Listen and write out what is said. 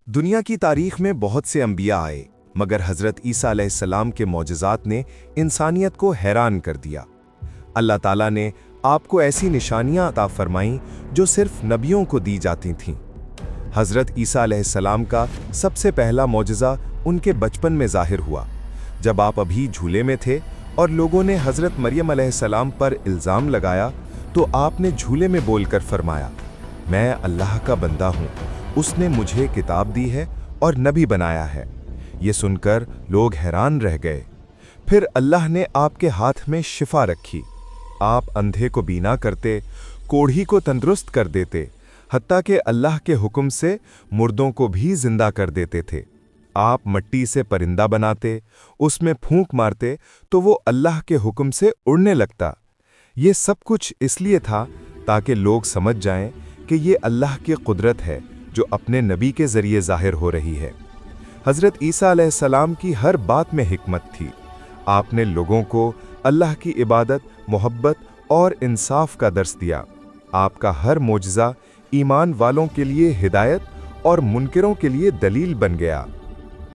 दुनिया की तारीख में बहुत से अंबिया आए, मगर हज़रत ईसा अलैहिस्सलाम के मौजज़ात ने इंसानियत को हैरान कर दिया। अल्लाह ताला ने आपको ऐसी निशानियां अता फरमाईं जो सिर्फ नबियों को दी जाती थीं। हज़रत ईसा अलैहिस्सलाम का सबसे पहला मौजज़ा उनके बचपन में ज़ाहिर हुआ, जब आप अभी झूले में थे और लोगों ने हज़रत मरियम अलैहिस्सलाम पर इल्ज़ाम लगाया, तो आपने झूले में बोलकर फरमाया, मैं अल्लाह का बंदा हूँ, उसने मुझे किताब दी है और नबी बनाया है। ये सुनकर लोग हैरान रह गए। फिर अल्लाह ने आपके हाथ में शिफा रखी। आप अंधे को बीना करते, कोढ़ी को तंदुरुस्त कर देते, हत्ता कि अल्लाह के हुक्म से मुर्दों को भी जिंदा कर देते थे। आप मट्टी से परिंदा बनाते, उसमें फूंक मारते तो वो अल्लाह के हुक्म से उड़ने लगता। ये सब कुछ इसलिए था ताकि लोग समझ जाएं कि ये अल्लाह की कुदरत है जो अपने नबी के ज़रिए ज़ाहिर हो रही है। हज़रत ईसा अलैहिस्सलाम की हर बात में हिकमत थी। आपने लोगों को अल्लाह की इबादत, मोहब्बत और इंसाफ का दर्स दिया। आपका हर मोजज़ा ईमान वालों के लिए हिदायत और मुनकिरों के लिए दलील बन गया।